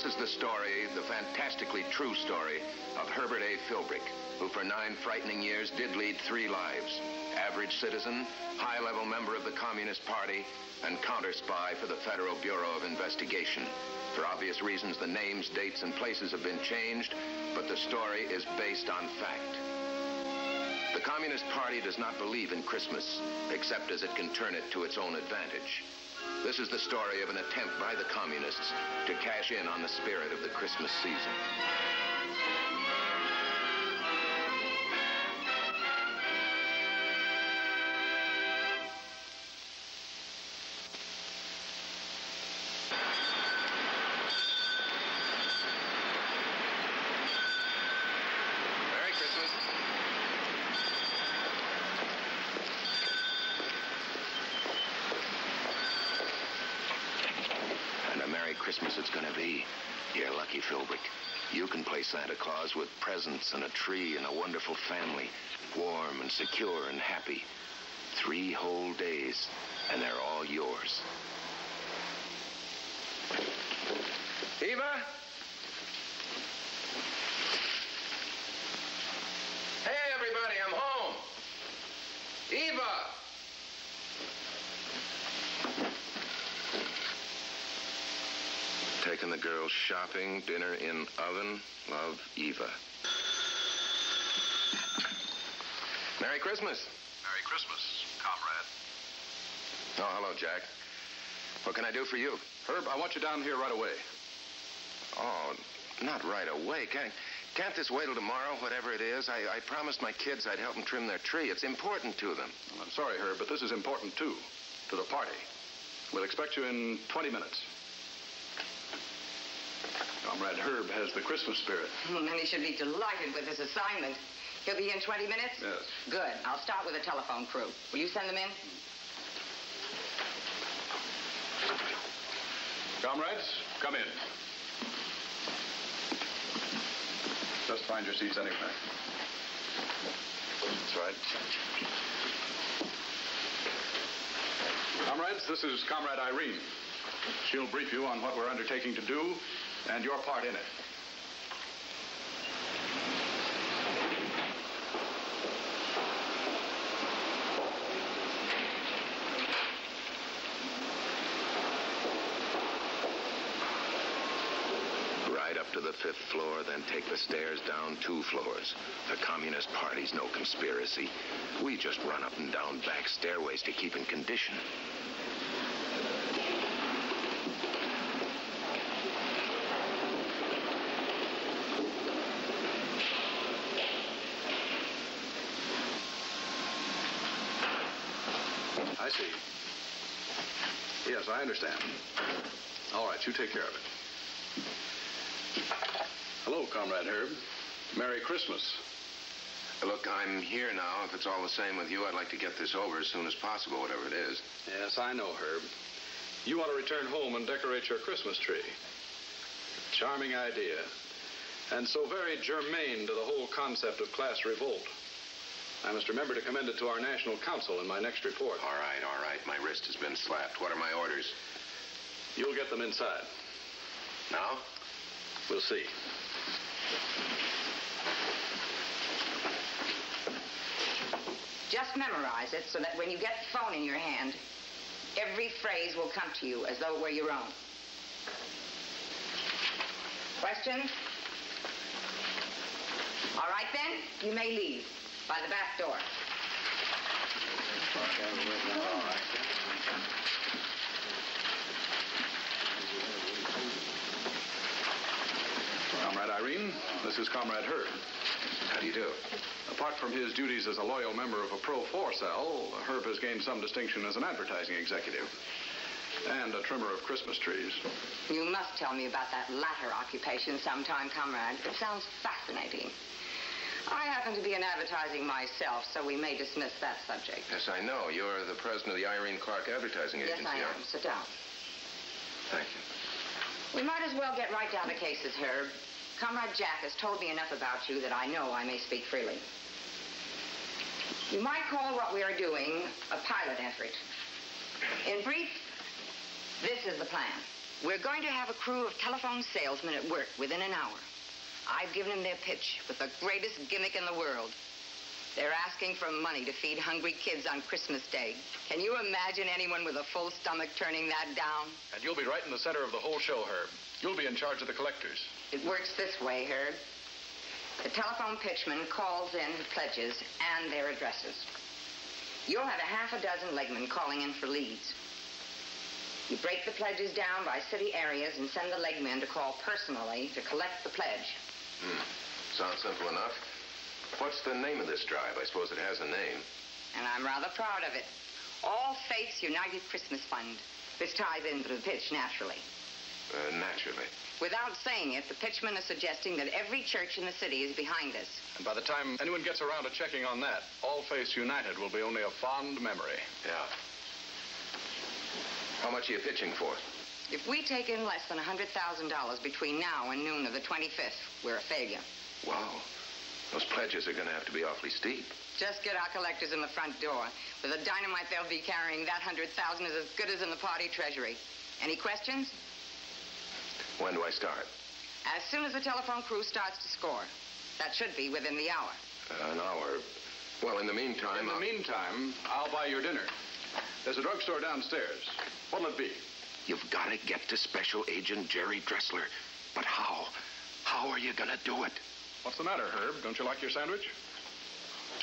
This is the story, the fantastically true story, of Herbert A. Philbrick, who for 9 frightening years did lead 3 lives. Average citizen, high-level member of the Communist Party, and counterspy for the Federal Bureau of Investigation. For obvious reasons, the names, dates, and places have been changed, but the story is based on fact. The Communist Party does not believe in Christmas, except as it can turn it to its own advantage. This is the story of an attempt by the Communists to cash in on the spirit of the Christmas season. Merry Christmas. And a Merry Christmas it's gonna be. You're lucky, Philbrick. You can play Santa Claus with presents and a tree and a wonderful family. Warm and secure and happy. 3 whole days, and they're all yours. Eva? Hey, everybody, I'm home. Eva! Taking the girls shopping, dinner in oven. Love, Eva. Merry Christmas. Merry Christmas, comrade. Oh, hello, Jack. What can I do for you? Herb, I want you down here right away. Oh, not right away. Can't this wait till tomorrow, whatever it is? I promised my kids I'd help them trim their tree. It's important to them. Well, I'm sorry, Herb, but this is important, too. To the party. We'll expect you in 20 minutes. Comrade Herb has the Christmas spirit. And he should be delighted with this assignment. He'll be in 20 minutes? Yes. Good. I'll start with a telephone crew. Will you send them in? Comrades, come in. Just find your seats anywhere. That's right. Comrades, this is Comrade Irene. She'll brief you on what we're undertaking to do and your part in it. Right up to the 5th floor, then take the stairs down 2 floors. The Communist Party's no conspiracy. We just run up and down back stairways to keep in condition. I see. Yes, I understand. All right, you take care of it. Hello, Comrade Herb. Merry Christmas. Look, I'm here now. If it's all the same with you, I'd like to get this over as soon as possible, whatever it is. Yes, I know, Herb. You want to return home and decorate your Christmas tree. Charming idea. And so very germane to the whole concept of class revolt. I must remember to commend it to our National Council in my next report. All right, all right. My wrist has been slapped. What are my orders? You'll get them inside. Now? We'll see. Just memorize it so that when you get the phone in your hand, every phrase will come to you as though it were your own. Questions? All right, then. You may leave by the back door. Comrade Irene, this is Comrade Herb. How do you do? Apart from his duties as a loyal member of a pro-4 cell, Herb has gained some distinction as an advertising executive and a trimmer of Christmas trees. You must tell me about that latter occupation sometime, comrade. It sounds fascinating. I happen to be in advertising myself, so we may dismiss that subject. Yes, I know. You're the president of the Irene Clark Advertising Agency. Yes, I am. Sit down. Thank you. We might as well get right down to cases, Herb. Comrade Jack has told me enough about you that I know I may speak freely. You might call what we are doing a pilot effort. In brief, this is the plan. We're going to have a crew of telephone salesmen at work within an hour. I've given them their pitch with the greatest gimmick in the world. They're asking for money to feed hungry kids on Christmas Day. Can you imagine anyone with a full stomach turning that down? And you'll be right in the center of the whole show, Herb. You'll be in charge of the collectors. It works this way, Herb. The telephone pitchman calls in pledges and their addresses. You'll have a half a dozen legmen calling in for leads. You break the pledges down by city areas and send the legmen to call personally to collect the pledge. Sounds simple enough. What's the name of this drive? I suppose it has a name. And I'm rather proud of it. All Faiths United Christmas Fund. This ties into the pitch, naturally. Naturally. Without saying it, the pitchman is suggesting that every church in the city is behind us. And by the time anyone gets around to checking on that, All Faiths United will be only a fond memory. Yeah. How much are you pitching for? If we take in less than $100,000 between now and noon of the 25th, we're a failure. Wow. Those pledges are going to have to be awfully steep. Just get our collectors in the front door. With the dynamite they'll be carrying, that $100,000 is as good as in the party treasury. Any questions? When do I start? As soon as the telephone crew starts to score. That should be within the hour. An hour. Well, in the meantime... In the meantime, I'll buy your dinner. There's a drugstore downstairs. What'll it be? You've got to get to Special Agent Jerry Dressler. But how? How are you going to do it? What's the matter, Herb? Don't you like your sandwich?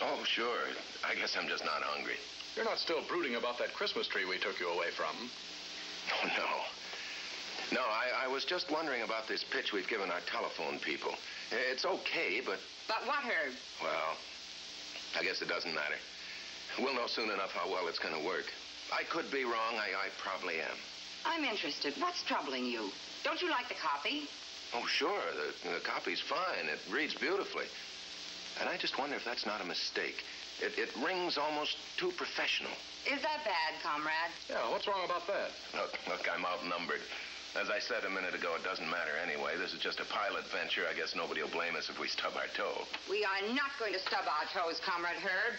Oh, sure. I guess I'm just not hungry. You're not still brooding about that Christmas tree we took you away from. Oh, no. No, I was just wondering about this pitch we've given our telephone people. It's okay, but... But what, Herb? Well, I guess it doesn't matter. We'll know soon enough how well it's going to work. I could be wrong. I probably am. I'm interested. What's troubling you? Don't you like the copy? Oh, sure. The copy's fine. It reads beautifully. And I just wonder if that's not a mistake. It rings almost too professional. Is that bad, comrade? Yeah, what's wrong about that? Look, I'm outnumbered. As I said a minute ago, it doesn't matter anyway. This is just a pilot venture. I guess nobody will blame us if we stub our toe. We are not going to stub our toes, Comrade Herb.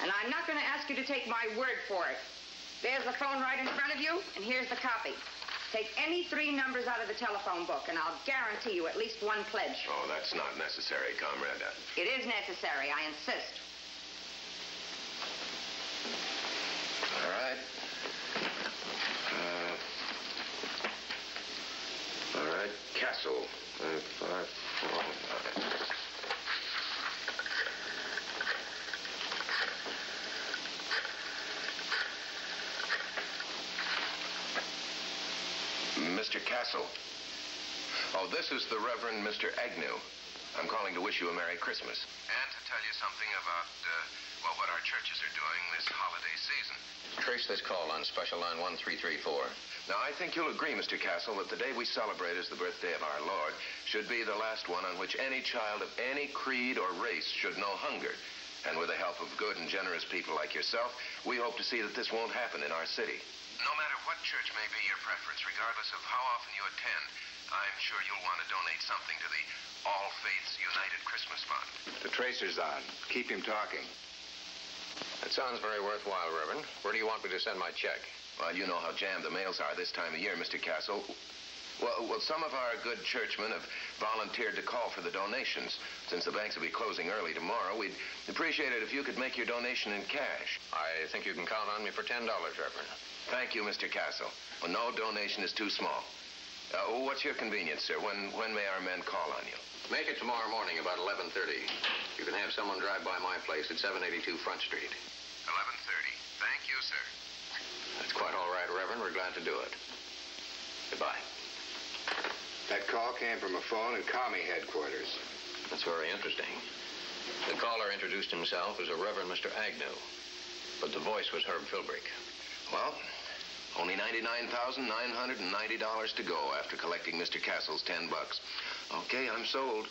And I'm not going to ask you to take my word for it. There's the phone right in front of you, and here's the copy. Take any 3 numbers out of the telephone book, and I'll guarantee you at least one pledge. Oh, that's not necessary, Comrade. It is necessary, I insist. All right. All right, Castle. 549. Mr. Castle. Oh, this is the Reverend Mr. Agnew. I'm calling to wish you a Merry Christmas. And to tell you something about, what our churches are doing this holiday season. Trace this call on special line 1334. Now, I think you'll agree, Mr. Castle, that the day we celebrate as the birthday of our Lord should be the last one on which any child of any creed or race should know hunger. And with the help of good and generous people like yourself, we hope to see that this won't happen in our city. No matter what church may be your preference, regardless of how often you attend, I'm sure you'll want to donate something to the All Faiths United Christmas Fund. The tracer's on. Keep him talking. It sounds very worthwhile, Reverend. Where do you want me to send my check? Well, you know how jammed the mails are this time of year, Mr. Castle. Well, some of our good churchmen have volunteered to call for the donations. Since the banks will be closing early tomorrow, we'd appreciate it if you could make your donation in cash. I think you can count on me for $10, Reverend. Thank you, Mr. Castle. Well, no donation is too small. What's your convenience, sir? When may our men call on you? Make it tomorrow morning about 11:30. You can have someone drive by my place at 782 Front Street. 11:30. Thank you, sir. That's quite all right, Reverend. We're glad to do it. Goodbye. That call came from a phone in Commie headquarters. That's very interesting. The caller introduced himself as a Reverend Mr. Agnew, but the voice was Herb Philbrick. Well, only $99,990 to go after collecting Mr. Castle's $10. Okay, I'm sold.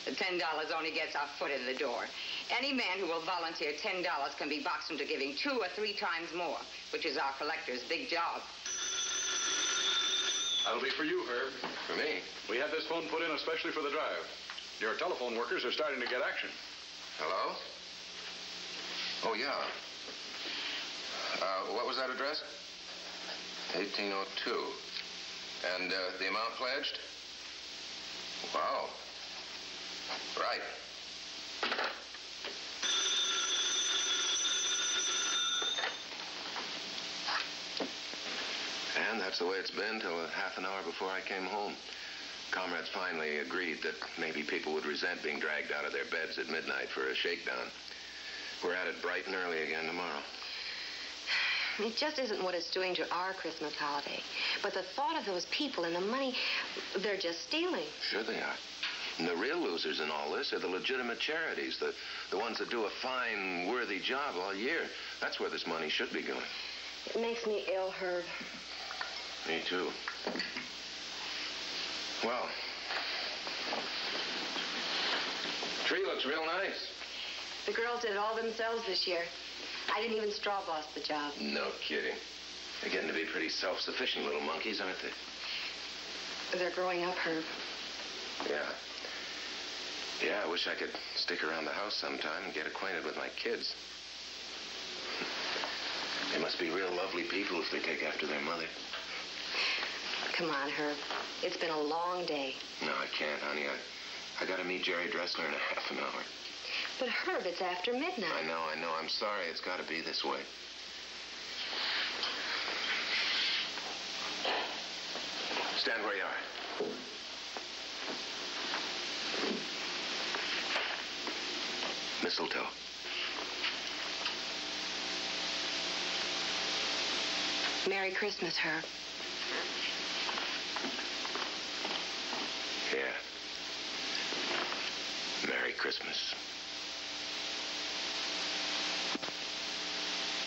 The $10 only gets our foot in the door. Any man who will volunteer $10 can be boxed into giving 2 or 3 times more, which is our collector's big job. That'll be for you, Herb. For me? We had this phone put in especially for the drive. Your telephone workers are starting to get action. Hello? Oh, yeah. What was that address? 1802. And the amount pledged? Wow. Right. And that's the way it's been till a half an hour before I came home. Comrades finally agreed that maybe people would resent being dragged out of their beds at midnight for a shakedown. We're at it bright and early again tomorrow. It just isn't what it's doing to our Christmas holiday. But the thought of those people and the money, they're just stealing. Sure they are. And the real losers in all this are the legitimate charities, the ones that do a fine, worthy job all year. That's where this money should be going. It makes me ill, Herb. Me too. Well, tree looks real nice. The girls did it all themselves this year. I didn't even straw boss the job. No kidding. They're getting to be pretty self-sufficient little monkeys, aren't they? They're growing up, Herb. Yeah. Yeah, I wish I could stick around the house sometime and get acquainted with my kids. They must be real lovely people if they take after their mother. Come on, Herb. It's been a long day. No, I can't, honey. I gotta meet Jerry Dressler in a half an hour. But, Herb, it's after midnight. I know. I'm sorry. It's gotta be this way. Stand where you are. Mistletoe. Merry Christmas, Herb. Yeah. Merry Christmas.